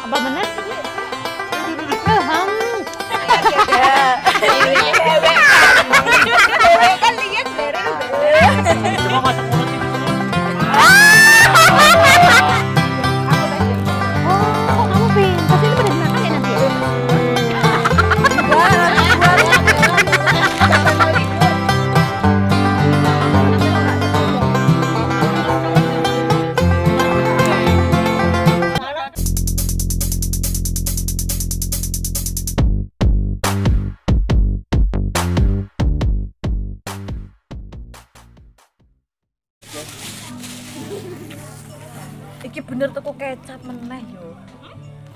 Apa bener? Kan lihat Coba masuk mulut itu. Oh, kok kamu pintar sih? Ini pada dimakan ya nanti ya? Iki bener tuku kecap meneh yo.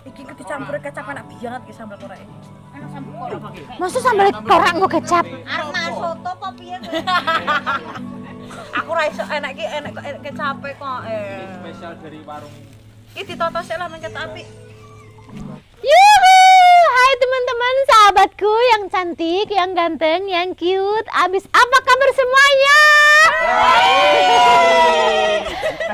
Iki ku dicampur kecap enak banget iki sambal korek. Enak sambal korek. Maksud sambal korak nggo kecap? Arep soto kok piye? Aku ra iso enak iki enak kecape kok. Spesial dari warung. Iki ditoto sik lah mencet api. Yuhu! Hai teman-teman, sahabatku yang cantik, yang ganteng, yang cute. Abis apa kabar semuanya?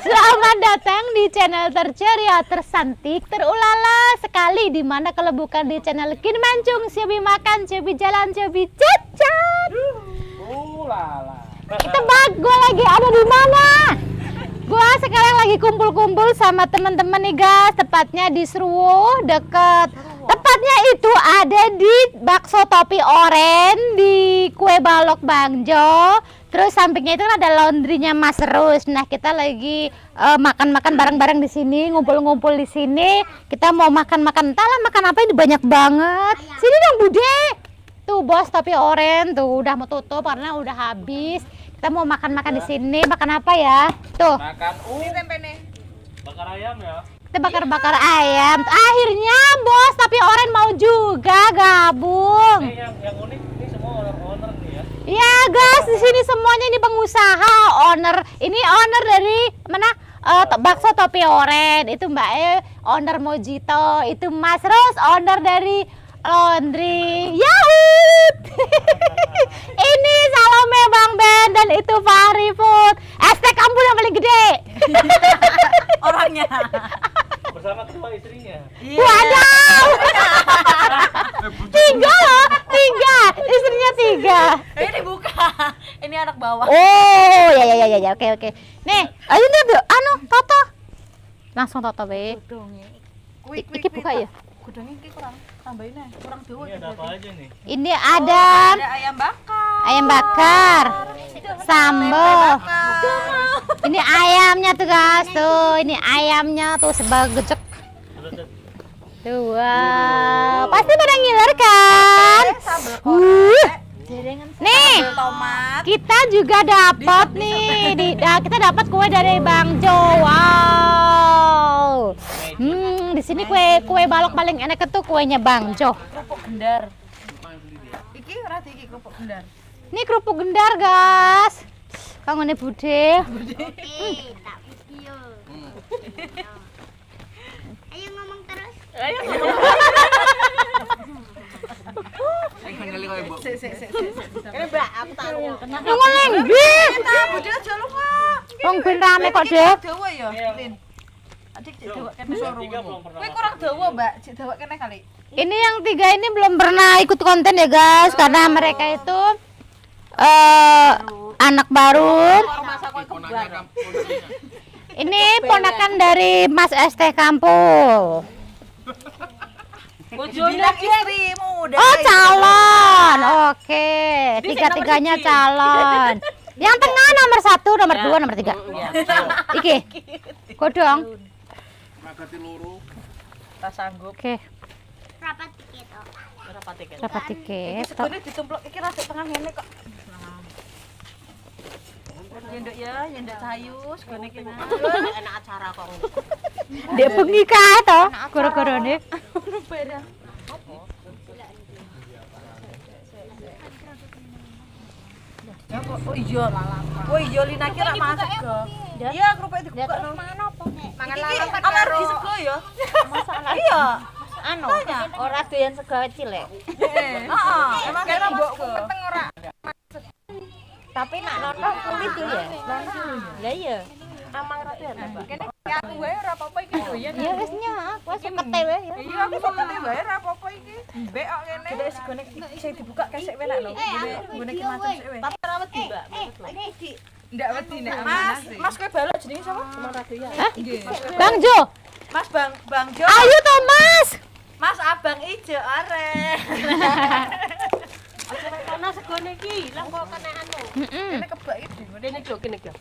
Selamat datang di channel terceria, tersantik, terulala sekali, di mana kalau bukan di channel Kin Mancung, Cebi makan, Cebi jalan, Cebi cacat. Lala. Tebak gue lagi ada di mana? Gue sekarang lagi kumpul-kumpul sama teman-teman nih guys, tepatnya di Seruwo deket. Tepatnya itu ada di Bakso Topi Oren di Kue Balok Bangjo. Terus sampingnya itu kan ada laundrynya Mas Rus. Nah, kita lagi makan-makan bareng-bareng di sini, ngumpul-ngumpul di sini. Kita mau makan-makan, entahlah makan apa, ini banyak banget. Sini dong Bude. Tuh bos Topi Oren tuh udah mau tutup karena udah habis. Kita mau makan-makan di sini. Makan apa ya? Tuh. Makan Tempe nih. bakar ayam ya. Kita bakar-bakar ayam. Akhirnya bos Topi Oren mau juga gabung. Yang unik ini semua owner nih ya. Iya guys, di sini semuanya ini pengusaha, owner. Ini owner dari mana? Bakso Topi Oren. Itu Mbak owner Mojito. Itu Mas Ros, owner dari laundry. Yahoo! Ini Salome Bang Ben dan itu Fahri Food. ST Kampung yang paling gede. Orangnya. Bersama kedua istrinya. Waduh. Tiga loh, tiga. Istrinya tiga. Ini buka. Ini anak bawah. Oh, ya. Oke. Nih, ayo nih, anu, Toto. Langsung Toto, Be. Iki buka ya? Gudangnya iki kurang tambahin aja. Kurang dawa. Ini ada apa aja nih? Ini ada Ada ayam bakar, sambal. Ini ayamnya tuh guys, tuh. Ini ayamnya tuh sebagecek. Tuh, wow. Pasti pada ngiler kan? Sambal korek. Nih, Tomat. kita juga dapat nih. Kita dapat kue dari Bang Jo. Wow. Di sini kue balok paling enak itu kuenya Bang Jo. Kerupuk gendar. Iki ora iki kerupuk gendar. Ini kerupuk gendar, guys. Kangone Bude. Tak video. Ayo ngomong terus. Ayo. Ini Mbak, aku taruh. Ngomong lagi. Bude aja lu kok. Wong ben rame kok, Dek. Dawa ya, Lin. Adik cek dawa kene suara. Tiga belum pernah. Kowe kurang dawa, Mbak. Cek dawa kene kali. Ini yang tiga ini belum pernah ikut konten ya, guys, karena mereka itu anak baru. Masa kowe kebar. Ini ponakan dari Mas ST Kampung. Bojone istrimu udah. Oh, calon. Oke, tiga-tiganya calon. Yang tengah nomor 1, nomor 2, nomor 3. Iki. Godong. Tak sanggup. Oke, Rapat tiket. Berapa tiket? dapat tiket. Segone ditumpluk iki rada tengah ngene kok. Yendok ya, yendok sayu, segone iki nah. Enak acara kok. Dek bengi kae to, gara-garane. Oh iya. Oh iya Lina ki ra masak go. Iya, kerupuk dibuka. Mangan apa? Mangan Iki lalap alergi sego ya. Iya. anu, ora doyan sego cilek. Heeh, emang kene mbokku peteng ora. Tapi nak nonton kulit tuh ya. Lah iya. Amang ra doyan, Mbak. Aku wae ora apa-apa iki doyan. Ya wis nyak, wis kete wae ya. Iya, aku sokete wae ora apa-apa iki. Mbek kok ngene. Kita segone sing dibuka kesek wae lho. Gone ki macem sik wae. Tapi ora wedi, Mbak. Ndak wedi nek Mas. Mas kowe balok jenenge sapa? Mang Radoya. Nggih. Bang Jo. Mas Bang Jo. Ayo toh Mas. Mas Abang Ijo arek. Aja kono segone iki, lah kok kena anu. Kene kebak iki. Kene lho kene lho.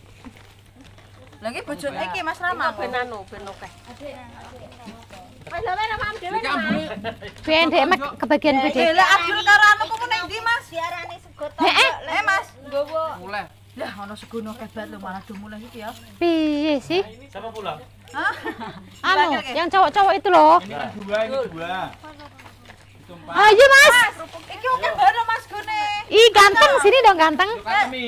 Lah iki bojone iki Mas Rama Ben anu, ben akeh. Wis lha ora dhewe ta. Ben dek mek kebagian Eh, gede. lah Abdul karo anu kok ning ndi Mas? Siarane sego Mas, Nggowo. Mulai. lah ono segono kebat lho malah do mulai iki ya. Piye sih? Siapa pulang? Hah? Anu, yang cowok-cowok itu loh. Ini kan dua, ini dua. Itu empat. Ayo Mas. Iki oke banget Mas gone. Ih ganteng sini dong ganteng. Kami.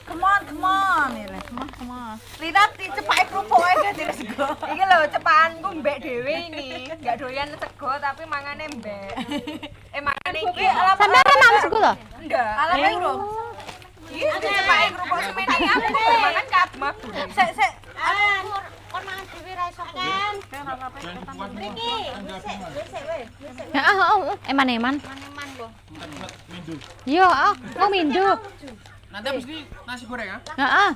Come on. Ya, come on. Lihat cepake kerupuk ae dadi sego. Iki lho cepakanku mbek dhewe ini. Enggak doyan sego tapi mangane mbek. Mangane iki Sampai kan nang sego loh. enggak. Alape lho. Iki cepake kerupuk semene aku bermangan kabeh mabur. Sik. kon mangan dhewe ra iso kan. Eman-eman. Maneman lho. Yo, mau mindu. Nanti habis ini nasi goreng ya? Heeh.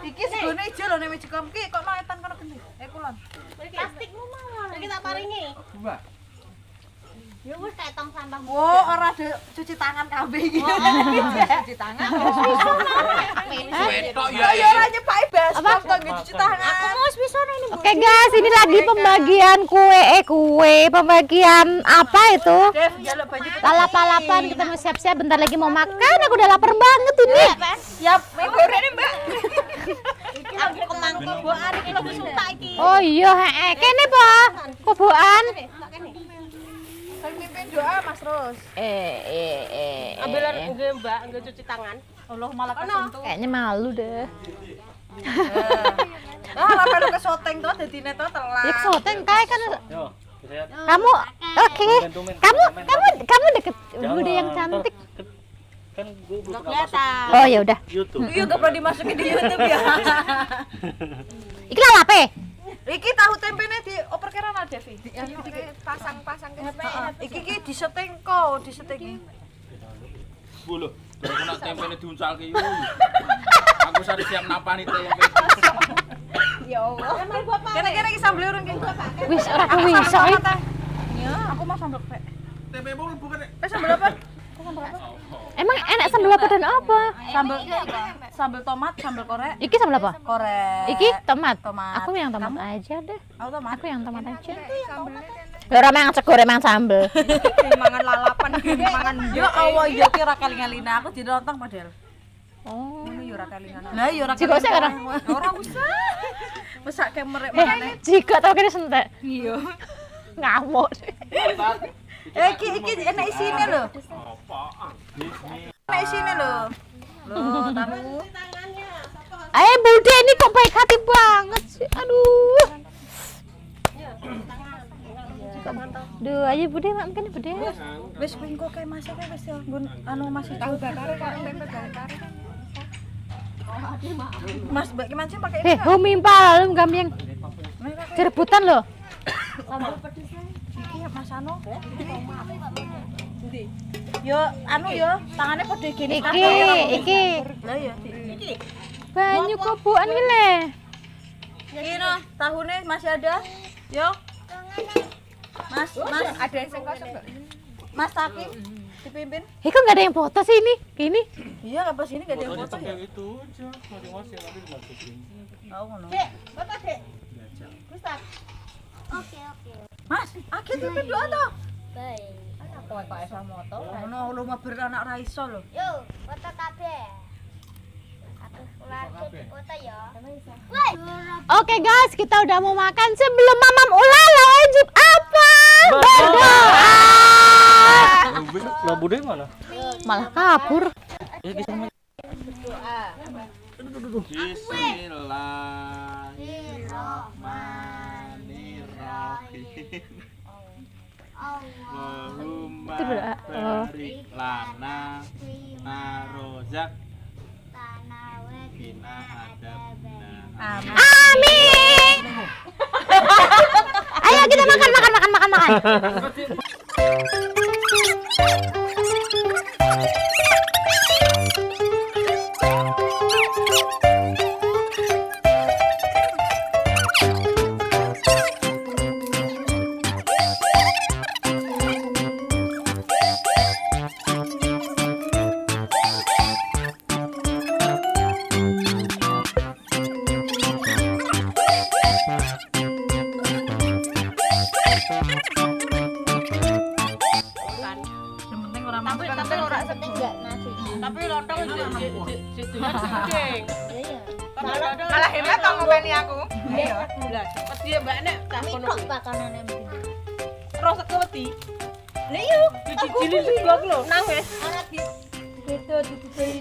Iki segone ijo lho nek meja kom iki kok noetan kono geni. Kulon. Plastikmu mau. Iki tak paringi. Coba. Ya wis kayak tong sampah. Oh, ora ada cuci tangan kabeh iki. Cuci tangan. Wetok Ya ora nyepake baskom to nggih cuci tangan. Aku mau wisona ini. Oke guys, ini lagi pembagian kue, pembagian apa itu? Dev, jaluk baju putih. Lalap-lalapan, kita mau siap-siap bentar lagi mau makan. Aku udah lapar banget ini. Siap, mie goreng Mbak. Aku kemang kobokan iki lho suka iki. Oh iya, kene po, kobokan. Kan mimpin doa Mas Ros. Ambilan nggih Mbak, nggih cuci tangan. Allah malah kesentuh. Kayaknya malu deh. Ah, apa lu kesoteng to dadine to telat. Ya kesoteng kayak kan Yo, sehat. kamu oke. Kamu deket Bude yang cantik. Kan gue belum Kelihatan. Oh ya udah. YouTube. Iya gak perlu dimasukin di YouTube ya. Iki lalape. Iki tahu tempene dioper kira ana Devi. Pasang-pasang ke. Iki disetting kok, disetting. Buluh. Aku nak tempene diuncalke yo. Aku sare siap napani tempe. Ya Allah. Kene-kene iki sambel urung ki. Wis ora kewiso. Ya, aku mau sambel pek. Tempe mu bukan Sambel apa? Emang enak sambal apa dan apa? Sambel tomat, sambel korek. Iki sambal apa? Korek. Iki tomat. Tomat. Aku yang tomat aja deh. Aku tomat. Aku yang tomat aja. Ya ora mang cegor mang sambel. Mangan lalapan, mangan. Ya Allah, ya kira kali-kalina aku dirontong padahal. Oh. Ini yo ora kalingan. Lah yo ora. Jika saya ora. Ora usah. Mesak kemerek maneh. Jika tau kene sentek. Iya. Ngamuk. Iki enak isine lho. Enak isine lho. Loh, tamu. Bude ini kok baik hati banget sih. Aduh. Duh, ayo Bude makan Bude. Wis kuwi kok kae masak wis ya. Nggon anu masih tahu bakar kok tempe bakar. Mas, Mbak ki mancing pakai ini. Mimpal lu gambiang. Cerebutan loh. Iki Mas Anu. Yo anu yo, tangane padha gini. Iki. Lah ya, iki. Banyu kobokan iki le. Iki no, tahune masih ada. Yo. Mas, ada yang kosong enggak? Mas Taki dipimpin. Kok nggak ada yang foto sih ini? Ini. Iya, apa sini enggak ada yang Fotonya foto ya? pakai itu aja, masing-masing nanti dimasukin. Tahu ngono. Bapak Dek. Gustaf. Oke. Mas, akeh pimpin doa to. Baik. Kok esa moto. Ngono lu mabar anak ra iso lho. Yo, foto kabeh. Aku keluarga di foto ya. Woi. Oke guys, kita udah mau makan. Sebelum mamam ulala wajib apa? Berdoa. Lah Bude mana? Malah kabur. Ya kisah Bismillahirrahmanirrahim. Allahumma Itu berdoa. Oh. barik lana marozak Tanah bina adabna. Amin. Amin. Ayo kita makan. Tapi lontong malah hebat kok ngopeni aku. Ayo. Lah, wedi Mbak Nek tak kono. Pakanane Rasa kewedi. Lah iya, dijili juga aku lho, nang wis. ana gitu dibeli.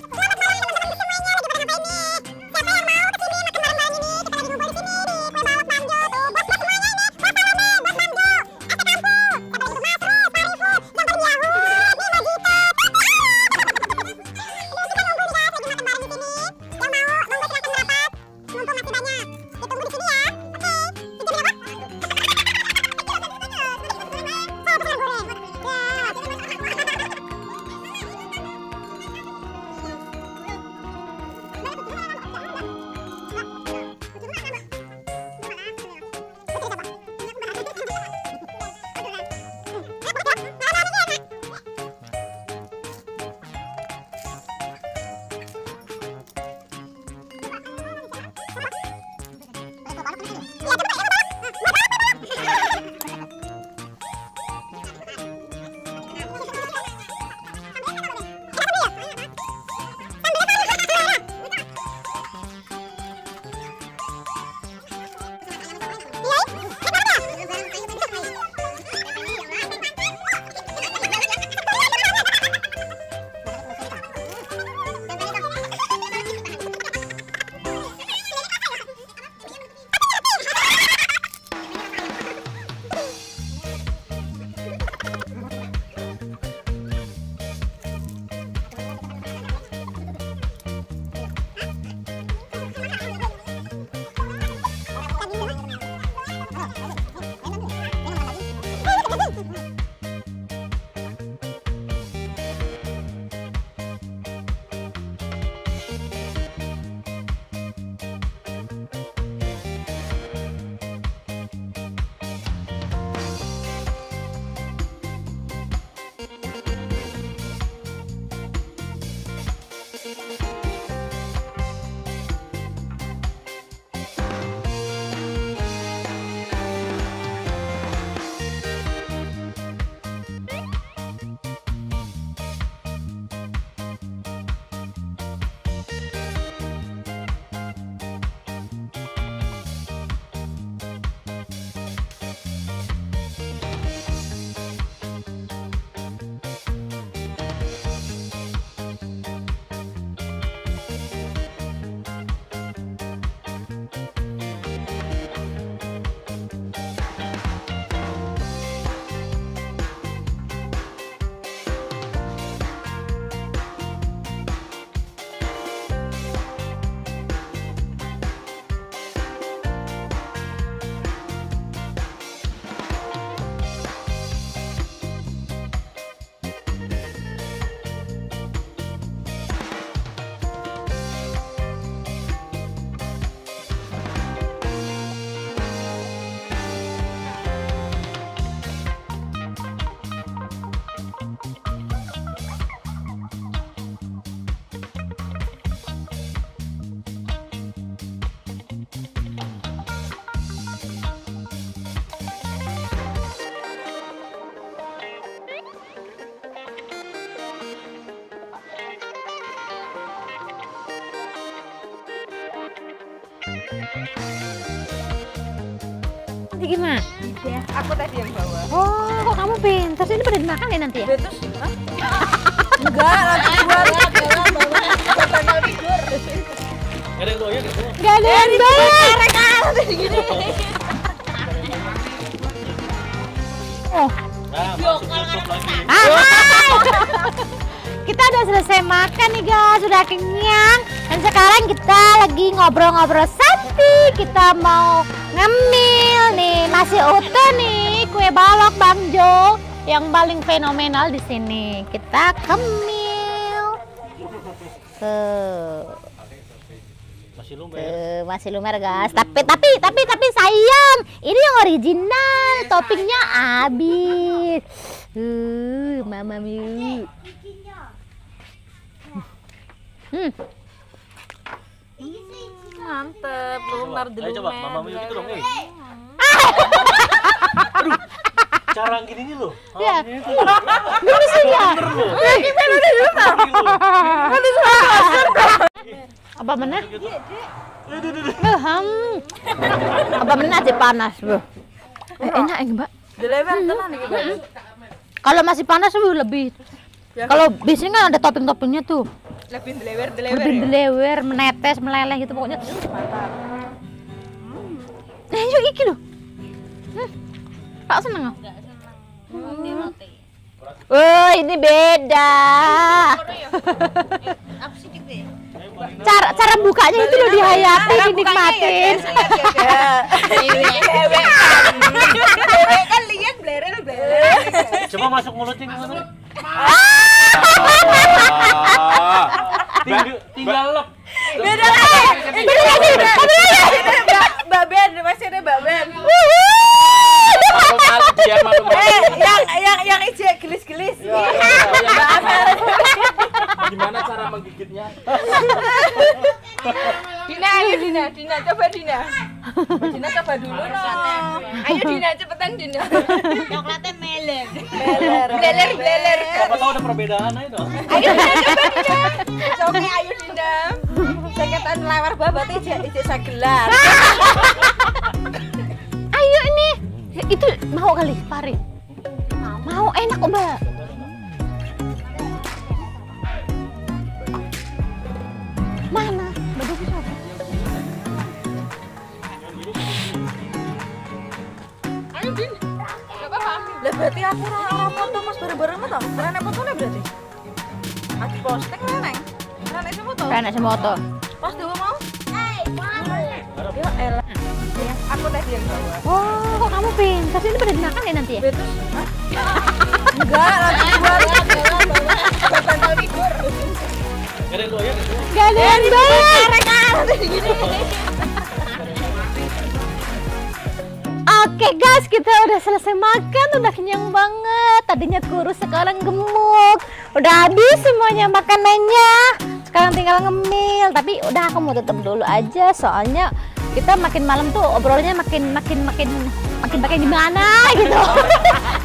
Nanti gimana? Aku tadi yang bawa. Oh, kok kamu pintar sih? Ini pada dimakan ya nanti ya? Terus enggak, lagi buat bawa tidur. Ada yang doyan gitu. Gak ada yang bayar. Gini. Oh, Nah, masuk YouTube lagi. kita udah selesai makan nih guys, sudah kenyang. Dan sekarang kita lagi ngobrol-ngobrol santai. tapi kita mau ngemil nih, masih utuh nih kue balok Bang Jo yang paling fenomenal di sini. Kita kemil. Masih lumer guys. Tapi sayang, ini yang original, toppingnya habis. Mama miu. Mantep, lumer dulu. Ayo coba mama Miu gitu dong, Cara gini nih loh. Ya. Gini sih ya. Apa benar? Apa benar aja panas, Bro. Enak Mbak. Delewer tenan iki, Mbak. Kalau masih panas lebih. Kalau biasanya kan ada topping-toppingnya tuh. Lebih delewer. Lebih delewer, menetes, meleleh gitu pokoknya. Nah, yuk iki loh. Pak seneng nggak? Oh, ini beda. Cara bukanya itu loh dihayati, dinikmatin. Kan lihat blerer. Coba masuk mulutnya gimana? Tinggal lep. Beda Mbak Ben, masih ada Mbak Ben. Yang ijek gelis-gelis. Gimana cara menggigitnya? Dina, coba Dina. Dina coba dulu dong. Ayo Dina, cepetan Dina. Coklatnya meler. Bleler. Siapa tahu ada perbedaan aja dong. Ayo Dina, coba Dina. Oke, ayo Dina. Seketan lewar babat ijek sagelar. Ayo ini. Itu mau kali, Pari. Mau enak kok, Mbak. Mana? Mbak Devi siapa? Ayo Din. Enggak apa-apa. Lah berarti aku ora foto Mas bareng-bareng to? Ora nek fotone berarti. Aku posting ora neng. Ora nek foto. Enak semua tuh. Pas dulu mau? Ya elah. Aku tadi yang bawa. Oh, kok kamu pintar sih? Ini pada dimakan ya nanti ya? Betul. Enggak, langsung buat bantal figur. Gak ada yang doyan gitu. Gak ada yang bayar. Oke guys, kita udah selesai makan, udah kenyang banget. Tadinya kurus, sekarang gemuk. Udah habis semuanya makanannya. Sekarang tinggal ngemil. Tapi udah aku mau tutup dulu aja, soalnya kita makin malam tuh obrolannya makin gimana gitu.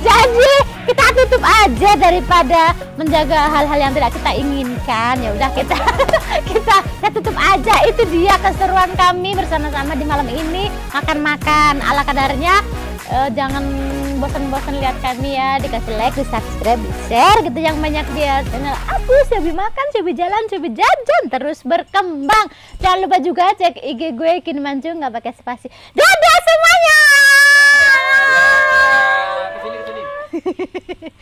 Jadi kita tutup aja daripada menjaga hal-hal yang tidak kita inginkan. Ya udah kita tutup aja. Itu dia keseruan kami bersama-sama di malam ini, makan-makan ala kadarnya. Jangan bosan-bosan lihat kami ya, dikasih like, di subscribe, di share gitu yang banyak di channel aku. Cobi makan, cobi jalan, cobi jajan, terus berkembang. Jangan lupa juga cek IG gue Kinmanju nggak pakai spasi. Dadah semuanya. Kesini.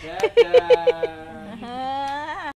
Dadah.